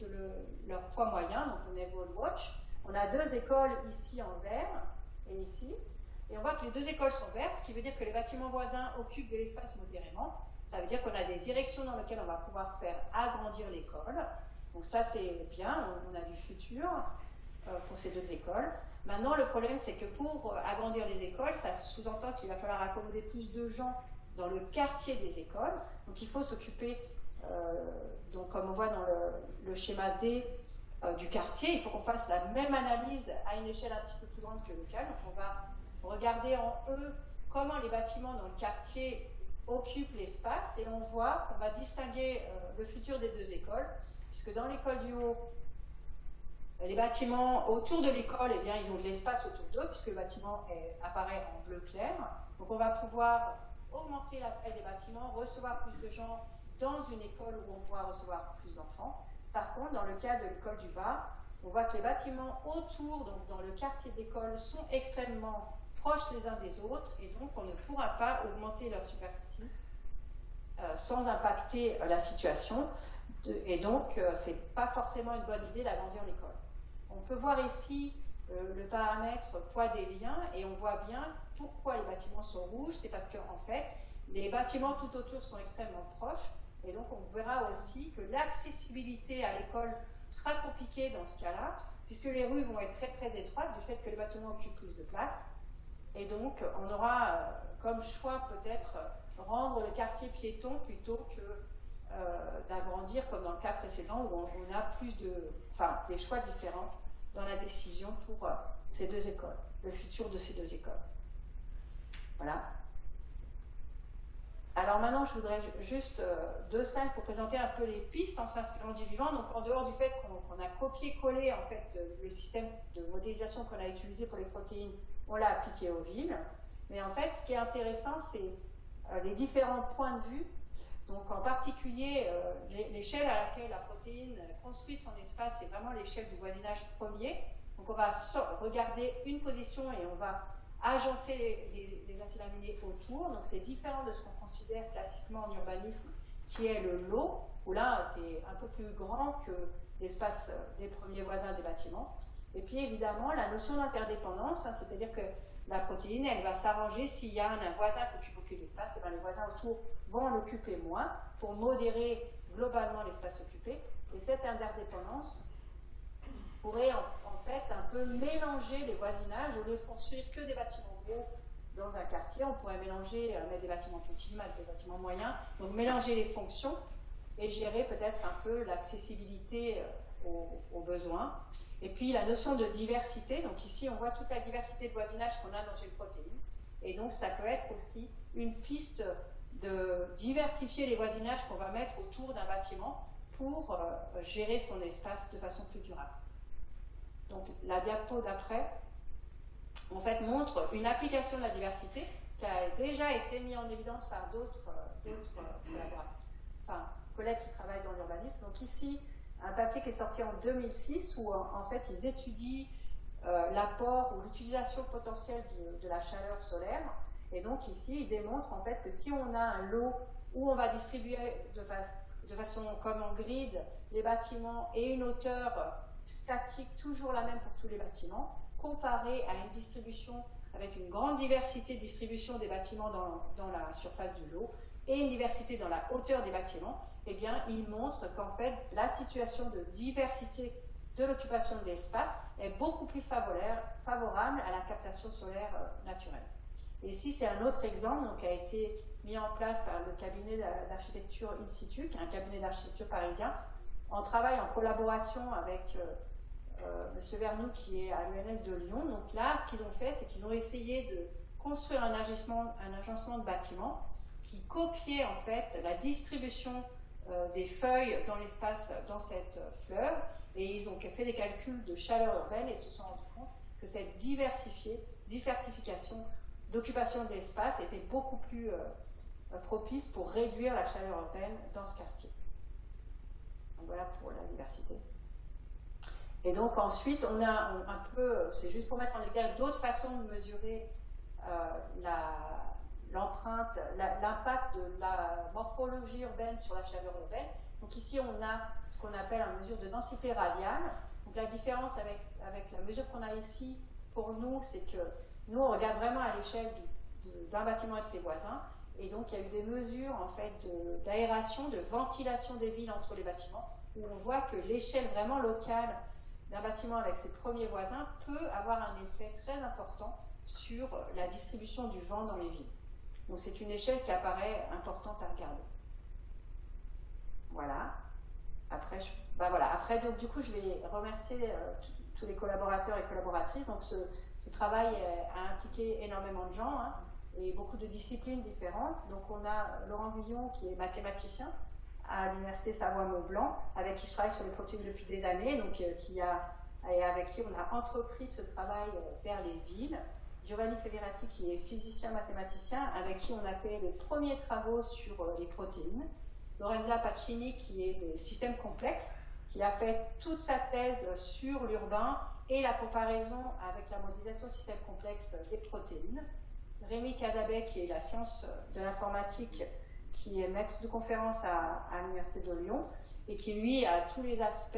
de leur poids moyen, donc on Neighborhood Watch. On a deux écoles ici en vert et ici. Et on voit que les deux écoles sont vertes, ce qui veut dire que les bâtiments voisins occupent de l'espace modérément. Ça veut dire qu'on a des directions dans lesquelles on va pouvoir faire agrandir l'école. Donc ça, c'est bien, on a du futur pour ces deux écoles. Maintenant, le problème, c'est que pour agrandir les écoles, ça sous-entend qu'il va falloir accommoder plus de gens dans le quartier des écoles. Donc il faut s'occuper, donc comme on voit dans le schéma D du quartier, il faut qu'on fasse la même analyse à une échelle un petit peu plus grande que locale. Donc on va regarder en E comment les bâtiments dans le quartier occupent l'espace et on voit qu'on va distinguer le futur des deux écoles, puisque dans l'école du haut, les bâtiments autour de l'école, eh bien, ils ont de l'espace autour d'eux, puisque le bâtiment apparaît en bleu clair. Donc on va pouvoir augmenter la taille des bâtiments, recevoir plus de gens dans une école où on pourra recevoir plus d'enfants. Par contre, dans le cas de l'école du bas, on voit que les bâtiments autour, donc dans le quartier d'école, sont extrêmement proches les uns des autres, et donc on ne pourra pas augmenter leur superficie sans impacter la situation. Et donc, ce n'est pas forcément une bonne idée d'agrandir l'école. On peut voir ici le paramètre poids des liens, et on voit bien pourquoi les bâtiments sont rouges. C'est parce qu'en fait, les bâtiments tout autour sont extrêmement proches, et donc on verra aussi que l'accessibilité à l'école sera compliquée dans ce cas-là, puisque les rues vont être très très étroites du fait que les bâtiments occupent plus de place. Et donc, on aura comme choix peut-être rendre le quartier piéton plutôt que d'agrandir comme dans le cas précédent où on a des choix différents dans la décision pour ces deux écoles, le futur de ces deux écoles. Voilà. Alors maintenant, je voudrais juste 2 slides pour présenter un peu les pistes en s'inspirant du vivant. Donc en dehors du fait qu'on a copié-collé en fait le système de modélisation qu'on a utilisé pour les protéines, on l'a appliqué aux villes. Mais en fait, ce qui est intéressant, c'est les différents points de vue. Donc en particulier, l'échelle à laquelle la protéine construit son espace, c'est vraiment l'échelle du voisinage premier. Donc on va regarder une position et on va agencer les acides aminés autour. Donc c'est différent de ce qu'on considère classiquement en urbanisme, qui est le lot, où là c'est un peu plus grand que l'espace des premiers voisins des bâtiments. Et puis évidemment la notion d'interdépendance, hein, c'est-à-dire que la protéine, elle va s'arranger s'il y a un voisin qui occupe beaucoup d'espace, et bien les voisins autour vont en occuper moins pour modérer globalement l'espace occupé. Et cette interdépendance pourrait en fait un peu mélanger les voisinages. Au lieu de construire que des bâtiments gros dans un quartier, on pourrait mélanger, mettre des bâtiments petits, mettre des bâtiments moyens, donc mélanger les fonctions et gérer peut-être un peu l'accessibilité aux besoins. Et puis la notion de diversité, donc ici on voit toute la diversité de voisinage qu'on a dans une protéine, et donc ça peut être aussi une piste de diversifier les voisinages qu'on va mettre autour d'un bâtiment pour gérer son espace de façon plus durable. Donc la diapo d'après, en fait, montre une application de la diversité qui a déjà été mise en évidence par d'autres collaborateurs, enfin collègues qui travaillent dans l'urbanisme. Donc ici, un papier qui est sorti en 2006 où en fait ils étudient l'apport ou l'utilisation potentielle de la chaleur solaire. Et donc ici, ils démontrent en fait que si on a un lot où on va distribuer de façon comme en grid les bâtiments et une hauteur statique toujours la même pour tous les bâtiments, comparé à une distribution avec une grande diversité de distribution des bâtiments dans la surface du lot et une diversité dans la hauteur des bâtiments, eh bien, il montre qu'en fait, la situation de diversité de l'occupation de l'espace est beaucoup plus favorable à la captation solaire naturelle. Et ici, c'est un autre exemple donc, qui a été mis en place par le cabinet d'architecture In Situ, qui est un cabinet d'architecture parisien, en travail en collaboration avec M. Vernou, qui est à l'UNS de Lyon. Donc là, ce qu'ils ont fait, c'est qu'ils ont essayé de construire un agencement de bâtiments qui copiait en fait la distribution des feuilles dans l'espace, dans cette fleur, et ils ont fait des calculs de chaleur urbaine et se sont rendus compte que cette diversification d'occupation de l'espace était beaucoup plus propice pour réduire la chaleur urbaine dans ce quartier. Donc voilà pour la diversité. Et donc ensuite, on a un peu, c'est juste pour mettre en exergue d'autres façons de mesurer l'empreinte, l'impact de la morphologie urbaine sur la chaleur urbaine. Donc ici, on a ce qu'on appelle une mesure de densité radiale. Donc la différence avec la mesure qu'on a ici, pour nous, c'est que nous, on regarde vraiment à l'échelle d'un bâtiment et de ses voisins. Et donc, il y a eu des mesures en fait d'aération, de ventilation des villes entre les bâtiments, où on voit que l'échelle vraiment locale d'un bâtiment avec ses premiers voisins peut avoir un effet très important sur la distribution du vent dans les villes. Donc c'est une échelle qui apparaît importante à regarder. Voilà. Après, donc, du coup, je vais remercier tous les collaborateurs et collaboratrices. Donc ce travail a impliqué énormément de gens, hein. et beaucoup de disciplines différentes. Donc on a Laurent Guillon qui est mathématicien à l'Université Savoie-Mont-Blanc, avec qui je travaille sur les protéines depuis des années, donc et avec qui on a entrepris ce travail vers les villes. Giovanni Feverati qui est physicien-mathématicien, avec qui on a fait les premiers travaux sur les protéines. Lorenza Pacini qui est des systèmes complexes, qui a fait toute sa thèse sur l'urbain et la comparaison avec la modélisation système complexe des protéines. Rémi Casabet qui est la science de l'informatique, qui est maître de conférence à l'Université de Lyon et qui, lui, a tous les aspects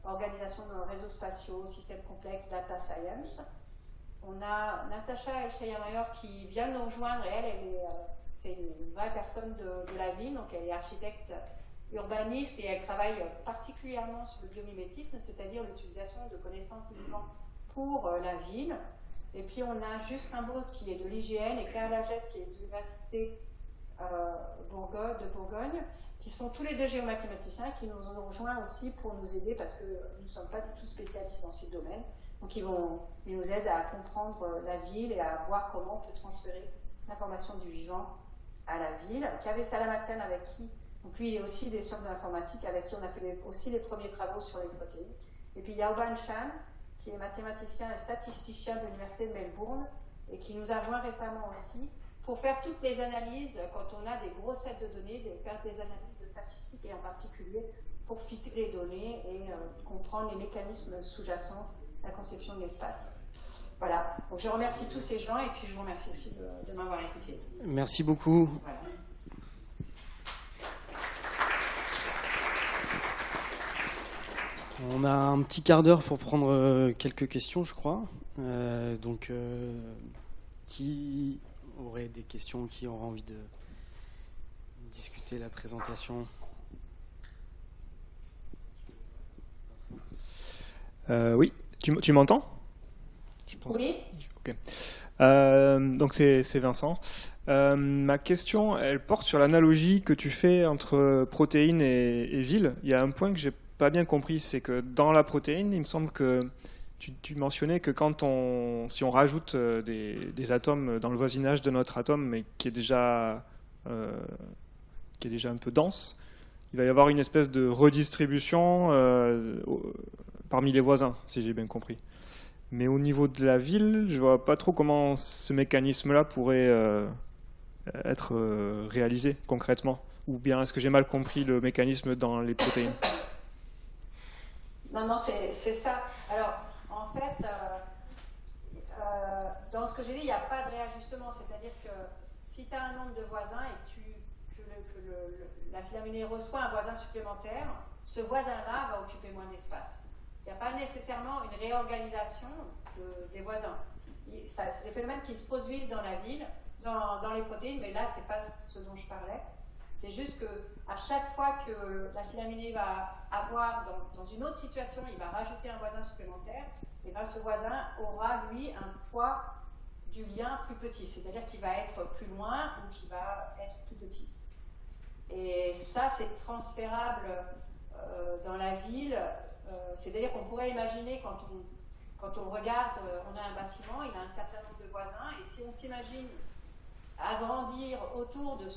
organisation de réseaux spatiaux, systèmes complexes, data science. On a Natacha Elshayamayor qui vient de nous rejoindre et c'est une vraie personne de la ville, donc elle est architecte urbaniste et elle travaille particulièrement sur le biomimétisme, c'est-à-dire l'utilisation de connaissances du vivant pour la ville. Et puis on a Juste Rimbaud qui est de l'IGN et Claire Lagesse qui est de l'Université de Bourgogne, qui sont tous les deux géomathématiciens, qui nous ont rejoints aussi pour nous aider parce que nous ne sommes pas du tout spécialistes dans ces domaines. Donc ils nous aident à comprendre la ville et à voir comment on peut transférer l'information du vivant à la ville. Kaveh Salamatian avec qui, donc lui il est aussi des sciences de l'informatique, avec qui on a fait aussi les premiers travaux sur les protéines. Et puis Yaoban Chan, qui est mathématicien et statisticien de l'Université de Melbourne, et qui nous a rejoint récemment aussi, pour faire toutes les analyses, quand on a des gros sets de données, de faire des analyses de statistiques et en particulier pour filtrer les données et comprendre les mécanismes sous-jacents à la conception de l'espace. Voilà, donc je remercie tous ces gens et puis je vous remercie aussi de m'avoir écouté. Merci beaucoup. Voilà. On a un petit quart d'heure pour prendre quelques questions, je crois. Qui aurait des questions, qui aura envie de discuter la présentation? Oui, tu m'entends? Je pense Oui. Ok. Donc c'est Vincent. Ma question, elle porte sur l'analogie que tu fais entre protéines et ville. Il y a un point que j'ai pas bien compris, c'est que dans la protéine, il me semble que tu mentionnais que si on rajoute des atomes dans le voisinage de notre atome, mais qui est déjà un peu dense, il va y avoir une espèce de redistribution parmi les voisins, si j'ai bien compris. Mais au niveau de la ville, je vois pas trop comment ce mécanisme-là pourrait être réalisé concrètement. Ou bien est-ce que j'ai mal compris le mécanisme dans les protéines? Non, c'est ça. Alors, en fait, dans ce que j'ai dit, il n'y a pas de réajustement. C'est-à-dire que si tu as un nombre de voisins et que l'acide aminé reçoit un voisin supplémentaire, ce voisin-là va occuper moins d'espace. Il n'y a pas nécessairement une réorganisation des voisins. C'est des phénomènes qui se produisent dans la ville, dans les protéines, mais là, ce n'est pas ce dont je parlais. C'est juste qu'à chaque fois que l'acide aminé va avoir, dans une autre situation, il va rajouter un voisin supplémentaire, et bien ce voisin aura, lui, un poids du lien plus petit. C'est-à-dire qu'il va être plus loin ou qu'il va être plus petit. Et ça, c'est transférable dans la ville. C'est-à-dire qu'on pourrait imaginer, quand on regarde, on a un bâtiment, il a un certain nombre de voisins, et si on s'imagine agrandir autour de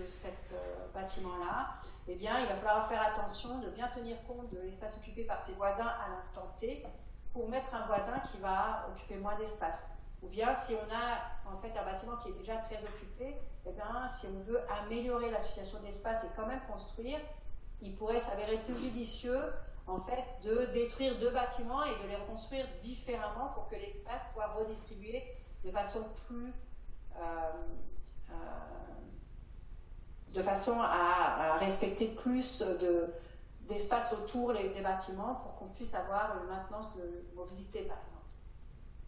cet bâtiment-là, eh bien, il va falloir faire attention de bien tenir compte de l'espace occupé par ses voisins à l'instant T pour mettre un voisin qui va occuper moins d'espace. Ou bien, si on a en fait un bâtiment qui est déjà très occupé, eh bien, si on veut améliorer la situation de l'espace et quand même construire, il pourrait s'avérer plus judicieux en fait de détruire deux bâtiments et de les reconstruire différemment pour que l'espace soit redistribué de façon plus de façon à respecter plus d'espace autour des bâtiments pour qu'on puisse avoir une maintenance de mobilité, par exemple.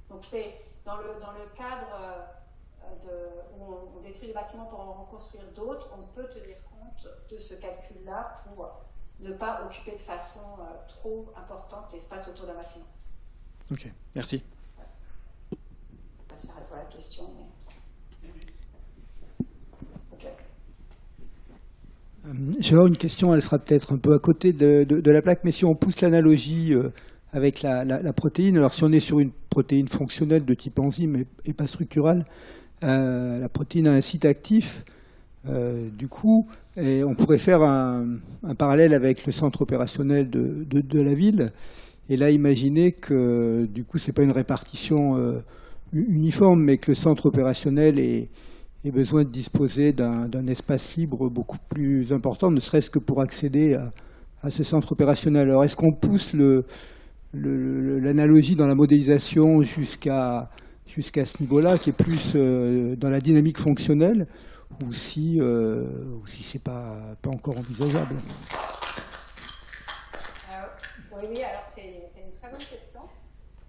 Donc c'est dans le cadre où on détruit les bâtiments pour en reconstruire d'autres, on peut tenir compte de ce calcul-là pour ne pas occuper de façon trop importante l'espace autour d'un bâtiment. Ok, merci. Ça répond à la question. Mais... Je vais avoir une question, elle sera peut-être un peu à côté de la plaque, mais si on pousse l'analogie avec la protéine, alors si on est sur une protéine fonctionnelle de type enzyme et pas structurale, la protéine a un site actif. Du coup, et on pourrait faire un parallèle avec le centre opérationnel de la ville. Et là, imaginer que du coup, c'est pas une répartition uniforme, mais que le centre opérationnel ait besoin de disposer d'un espace libre beaucoup plus important, ne serait-ce que pour accéder à ce centre opérationnel. Alors, est-ce qu'on pousse l'analogie dans la modélisation jusqu'à ce niveau-là, qui est plus dans la dynamique fonctionnelle, ou si c'est pas encore envisageable? Oui, alors c'est une très bonne question.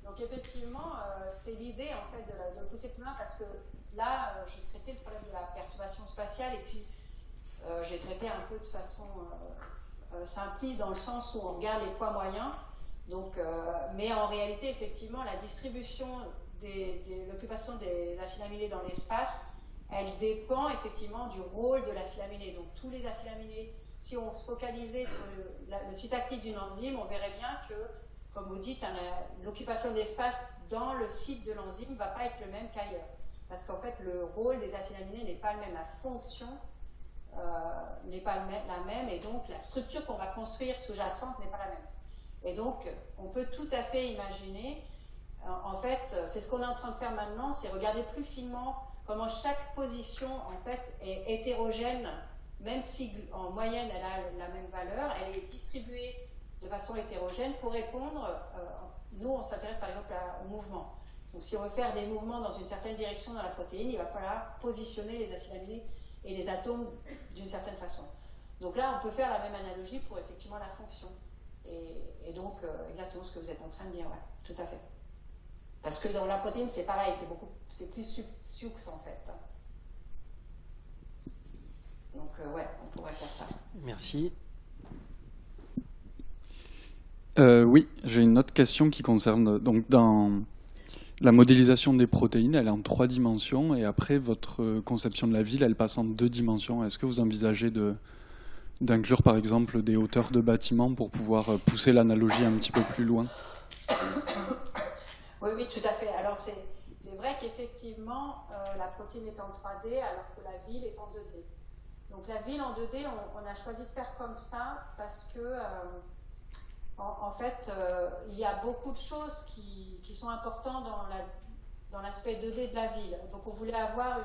Donc effectivement, c'est l'idée en fait de pousser plus loin, parce que là, j'ai traité le problème de la perturbation spatiale, et puis j'ai traité un peu de façon simpliste, dans le sens où on regarde les poids moyens. Donc, mais en réalité, effectivement, la distribution l'occupation des acides aminés dans l'espace, elle dépend effectivement du rôle de l'acide aminé. Donc tous les acides aminés, si on se focalisait sur le site actif d'une enzyme, on verrait bien que, comme vous dites, l'occupation de l'espace dans le site de l'enzyme ne va pas être le même qu'ailleurs. Parce qu'en fait, le rôle des acides aminés n'est pas le même, la fonction n'est pas la même, et donc la structure qu'on va construire sous-jacente n'est pas la même. Et donc, on peut tout à fait imaginer, en fait, c'est ce qu'on est en train de faire maintenant, c'est regarder plus finement comment chaque position, en fait, est hétérogène, même si en moyenne elle a la même valeur, elle est distribuée de façon hétérogène pour répondre. Nous, on s'intéresse par exemple au mouvement. Donc, si on veut faire des mouvements dans une certaine direction dans la protéine, il va falloir positionner les acides aminés et les atomes d'une certaine façon. Donc là, on peut faire la même analogie pour effectivement la fonction. Et donc, exactement ce que vous êtes en train de dire, ouais, tout à fait. Parce que dans la protéine, c'est pareil, c'est plus sioux en fait. Donc, ouais, on pourrait faire ça. Merci. Oui, j'ai une autre question qui concerne, donc, dans la modélisation des protéines, elle est en 3 dimensions, et après, votre conception de la ville, elle passe en 2 dimensions. Est-ce que vous envisagez d'inclure par exemple des hauteurs de bâtiments pour pouvoir pousser l'analogie un petit peu plus loin? Oui, tout à fait. Alors c'est vrai qu'effectivement, la protéine est en 3D alors que la ville est en 2D. Donc la ville en 2D, on a choisi de faire comme ça parce que, en fait, il y a beaucoup de choses qui sont importantes dans l'aspect 2D de la ville. Donc on voulait avoir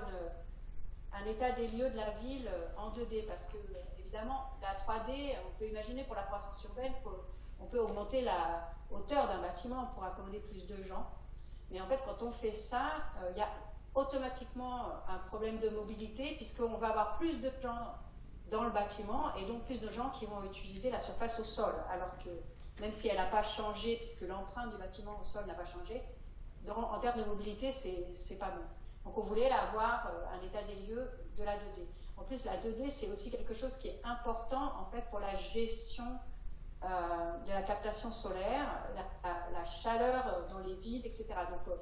un état des lieux de la ville en 2D, parce que évidemment la 3D, on peut imaginer pour la croissance urbaine qu'on peut augmenter la hauteur d'un bâtiment pour accommoder plus de gens, mais en fait quand on fait ça, il y a automatiquement un problème de mobilité, puisqu'on va avoir plus de gens dans le bâtiment et donc plus de gens qui vont utiliser la surface au sol, alors que même si elle n'a pas changé, puisque l'empreinte du bâtiment au sol n'a pas changé, en termes de mobilité, c'est pas bon. Donc on voulait avoir un état des lieux de la 2D. En plus, la 2D, c'est aussi quelque chose qui est important en fait pour la gestion de la captation solaire, la chaleur dans les villes, etc. Donc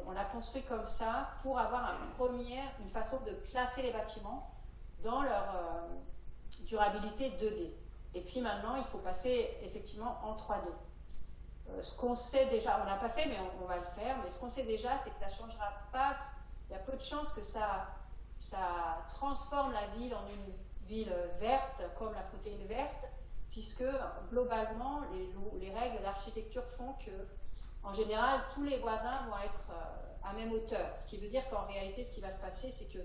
on l'a construit comme ça pour avoir une façon de classer les bâtiments dans leur durabilité 2D. Et puis maintenant, il faut passer effectivement en 3D. Ce qu'on sait déjà, on l'a pas fait, mais on va le faire, mais ce qu'on sait déjà, c'est que ça ne changera pas, il y a peu de chances que ça transforme la ville en une ville verte, comme la protéine verte, puisque globalement, les règles d'architecture font que, en général, tous les voisins vont être à même hauteur. Ce qui veut dire qu'en réalité, ce qui va se passer, c'est que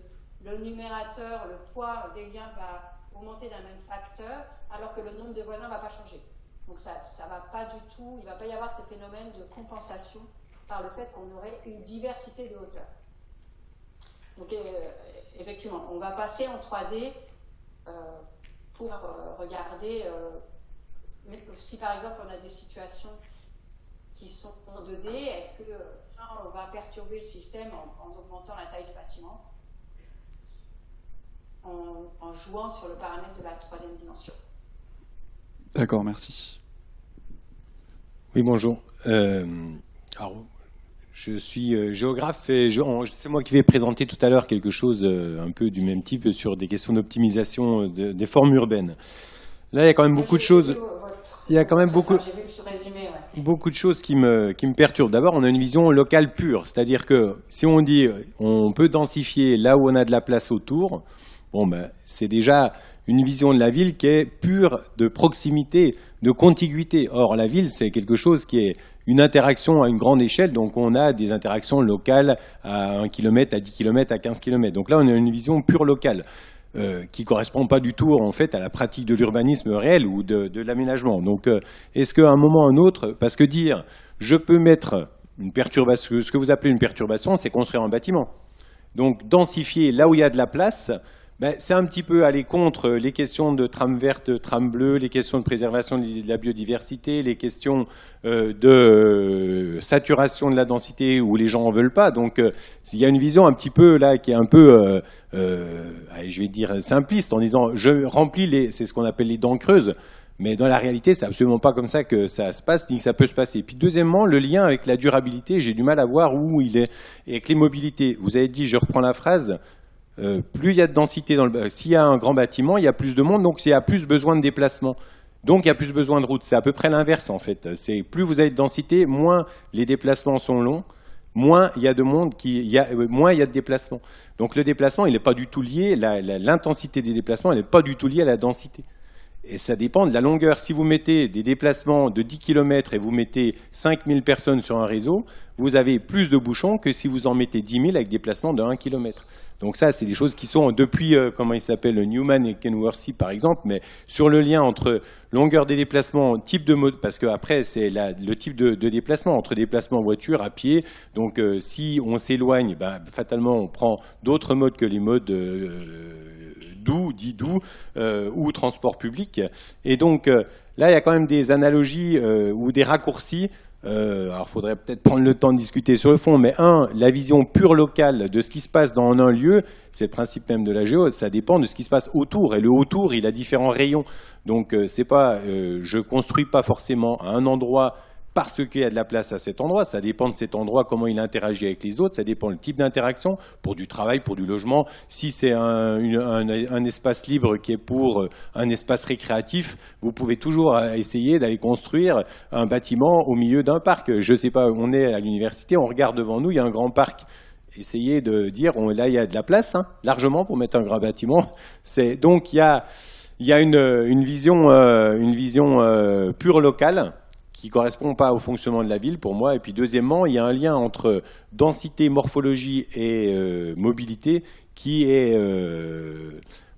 le numérateur, le poids des liens va augmenter d'un même facteur, alors que le nombre de voisins ne va pas changer. Donc ça ne va pas du tout, il ne va pas y avoir ces phénomènes de compensation par le fait qu'on aurait une diversité de hauteurs. Donc effectivement, on va passer en 3D pour regarder si par exemple on a des situations qui sont en 2D, est-ce que on va perturber le système en augmentant la taille du bâtiment, en jouant sur le paramètre de la 3e dimension. D'accord, merci. Oui, bonjour. Alors, je suis géographe et c'est moi qui vais présenter tout à l'heure quelque chose un peu du même type sur des questions d'optimisation des formes urbaines. Là, il y a quand même beaucoup de choses. Il y a quand même beaucoup, J'ai vu le résumé, ouais. beaucoup de choses qui me perturbent. D'abord, on a une vision locale pure, c'est-à-dire que si on dit on peut densifier là où on a de la place autour, bon ben c'est déjà une vision de la ville qui est pure de proximité, de contiguïté. Or, la ville, c'est quelque chose qui est une interaction à une grande échelle, donc on a des interactions locales à 1 km, à 10 km, à 15 km. Donc là, on a une vision pure locale, qui ne correspond pas du tout, en fait, à la pratique de l'urbanisme réel ou de l'aménagement. Donc, est-ce qu'à un moment ou à un autre, parce que dire, je peux mettre une perturbation, ce que vous appelez une perturbation, c'est construire un bâtiment. Donc, densifier là où il y a de la place, ben, c'est un petit peu aller contre les questions de trame verte, trame bleue, les questions de préservation de la biodiversité, les questions de saturation de la densité où les gens en veulent pas. Donc il y a une vision un petit peu là qui est un peu, je vais dire simpliste, en disant je remplis c'est ce qu'on appelle les dents creuses. Mais dans la réalité, c'est absolument pas comme ça que ça se passe, ni que ça peut se passer. Puis deuxièmement, le lien avec la durabilité, j'ai du mal à voir où il est. Et avec les mobilités, vous avez dit, je reprends la phrase. Plus il y a de densité s'il y a un grand bâtiment, il y a plus de monde, donc il y a plus besoin de déplacement. Donc il y a plus besoin de routes. C'est à peu près l'inverse en fait. C'est plus vous avez de densité, moins les déplacements sont longs, moins il y a de monde, moins il y a de déplacements. Donc le déplacement, il n'est pas du tout lié, l'intensité des déplacements, elle n'est pas du tout liée à la densité. Et ça dépend de la longueur. Si vous mettez des déplacements de 10 km et vous mettez 5000 personnes sur un réseau, vous avez plus de bouchons que si vous en mettez 10 000 avec des déplacements de 1 km. Donc ça, c'est des choses qui sont depuis, comment il s'appelle, Newman et Kenworthy par exemple, mais sur le lien entre longueur des déplacements, type de mode, parce qu'après c'est le type de déplacement, entre déplacement en voiture, à pied, donc si on s'éloigne, ben, fatalement on prend d'autres modes que les modes doux ou transport public. Et donc là, il y a quand même des analogies ou des raccourcis. Alors, il faudrait peut-être prendre le temps de discuter sur le fond, mais la vision pure locale de ce qui se passe dans un lieu, c'est le principe même de la géo, ça dépend de ce qui se passe autour. Et le autour, il a différents rayons. Donc, c'est pas, je construis pas forcément à un endroit parce qu'il y a de la place à cet endroit. Ça dépend de cet endroit, comment il interagit avec les autres. Ça dépend du type d'interaction, pour du travail, pour du logement. Si c'est un espace libre qui est pour un espace récréatif, vous pouvez toujours essayer d'aller construire un bâtiment au milieu d'un parc. Je ne sais pas, on est à l'université, on regarde devant nous, il y a un grand parc. Essayez de dire, là, il y a de la place, hein, largement, pour mettre un grand bâtiment. Donc, il y a une vision pure locale, qui ne correspond pas au fonctionnement de la ville pour moi. Et puis deuxièmement, il y a un lien entre densité, morphologie et mobilité qui est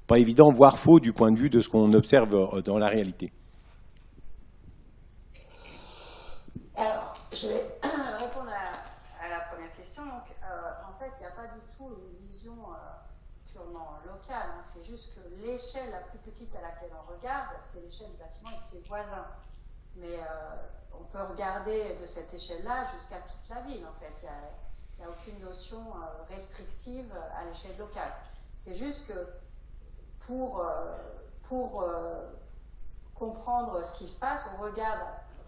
pas évident, voire faux du point de vue de ce qu'on observe dans la réalité. Alors, je vais répondre à la première question. Donc, en fait, il n'y a pas du tout une vision purement locale. Hein. C'est juste que l'échelle la plus petite à laquelle on regarde, c'est l'échelle du bâtiment et de ses voisins. Mais on peut regarder de cette échelle-là jusqu'à toute la ville, en fait. Il n'y a aucune notion restrictive à l'échelle locale. C'est juste que pour comprendre ce qui se passe, on regarde.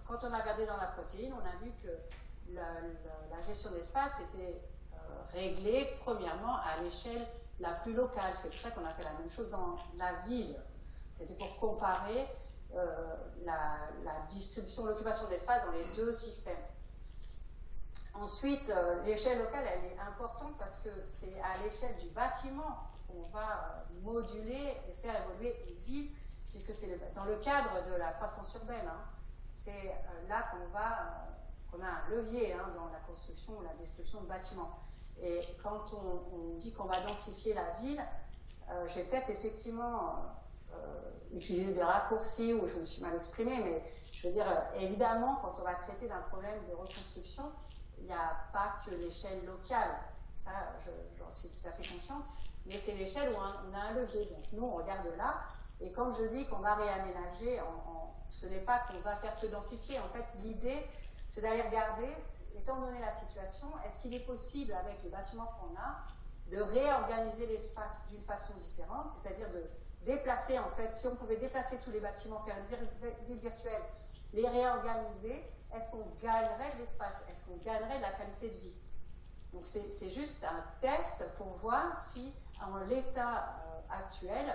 Quand on a regardé dans la protéine, on a vu que la gestion d'espace était réglée, premièrement, à l'échelle la plus locale. C'est pour ça qu'on a fait la même chose dans la ville. C'était pour comparer la distribution, l'occupation de l'espace dans les deux systèmes. Ensuite, l'échelle locale, elle est importante parce que c'est à l'échelle du bâtiment qu'on va moduler et faire évoluer une ville, puisque c'est dans le cadre de la croissance urbaine. Hein, c'est là qu'on a un levier dans la construction ou la destruction de bâtiments. Et quand on dit qu'on va densifier la ville, j'ai peut-être effectivement utiliser des raccourcis où je me suis mal exprimée, mais je veux dire, évidemment, quand on va traiter d'un problème de reconstruction, il n'y a pas que l'échelle locale, ça j'en suis tout à fait consciente, mais c'est l'échelle où on a un levier. Donc nous, on regarde là, et quand je dis qu'on va réaménager, ce n'est pas qu'on va faire que densifier. En fait, l'idée, c'est d'aller regarder, étant donné la situation, est-ce qu'il est possible, avec le bâtiment qu'on a, de réorganiser l'espace d'une façon différente, c'est-à-dire de déplacer, en fait, si on pouvait déplacer tous les bâtiments, faire une ville virtuelle, les réorganiser, est-ce qu'on gagnerait de l'espace? Est-ce qu'on gagnerait de la qualité de vie? Donc c'est juste un test pour voir si, en l'état actuel,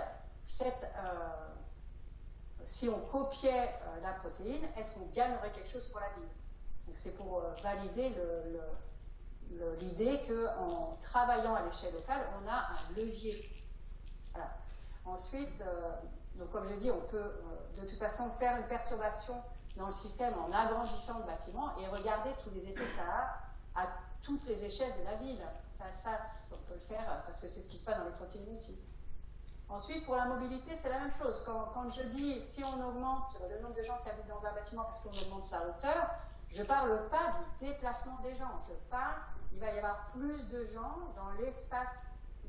si on copiait la protéine, est-ce qu'on gagnerait quelque chose pour la ville? C'est pour valider l'idée qu'en travaillant à l'échelle locale, on a un levier. Voilà. Ensuite, donc comme je dis, on peut de toute façon faire une perturbation dans le système en agrandissant le bâtiment et regarder tous les effets que ça a à toutes les échelles de la ville. Ça, on peut le faire parce que c'est ce qui se passe dans les protéines aussi. Ensuite, pour la mobilité, c'est la même chose. Quand je dis si on augmente le nombre de gens qui habitent dans un bâtiment parce qu'on augmente sa hauteur, je ne parle pas du déplacement des gens. Je parle, il va y avoir plus de gens dans l'espace.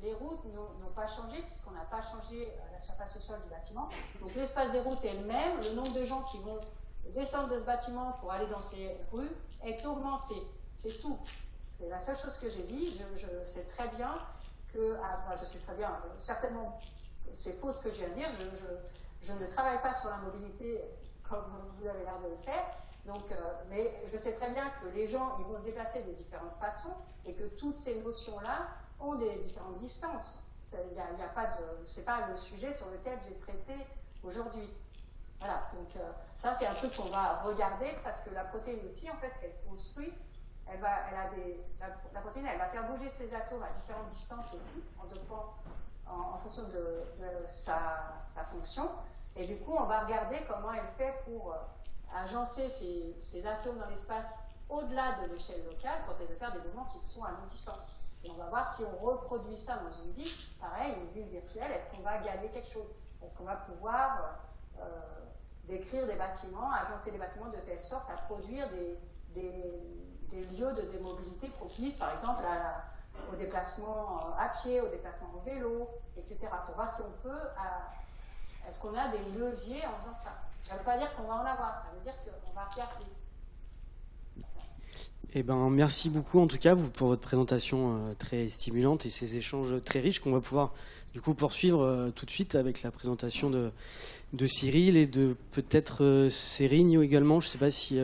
Les routes n'ont pas changé puisqu'on n'a pas changé la surface au sol du bâtiment. Donc l'espace des routes est le même. Le nombre de gens qui vont descendre de ce bâtiment pour aller dans ces rues est augmenté. C'est tout. C'est la seule chose que j'ai dit. Je sais très bien que... je sais très bien, certainement... C'est faux ce que je viens de dire, je ne travaille pas sur la mobilité comme vous avez l'air de le faire, donc, mais je sais très bien que les gens ils vont se déplacer de différentes façons et que toutes ces notions-là ont des différentes distances. C'est pas le sujet sur lequel j'ai traité aujourd'hui. Voilà, donc ça c'est un truc qu'on va regarder parce que la protéine aussi, en fait, ce qu'elle construit, la protéine, elle va faire bouger ses atomes à différentes distances aussi, en fonction de sa fonction. Et du coup, on va regarder comment elle fait pour agencer ces atomes dans l'espace au-delà de l'échelle locale quand elle veut faire des mouvements qui sont à longue distance. Et on va voir si on reproduit ça dans une ville, pareil, une ville virtuelle, est-ce qu'on va gagner quelque chose? Est-ce qu'on va pouvoir décrire des bâtiments, agencer les bâtiments de telle sorte à produire des lieux de démobilité propices, par exemple, au déplacement à pied, au déplacement en vélo, etc. Pour voir si on peut, est-ce qu'on a des leviers en faisant ça. Ça ne veut pas dire qu'on va en avoir, ça veut dire qu'on va regarder. Eh ben, merci beaucoup en tout cas pour votre présentation très stimulante et ces échanges très riches qu'on va pouvoir du coup poursuivre tout de suite avec la présentation de Cyril et de peut-être Sérine également. Je ne sais pas si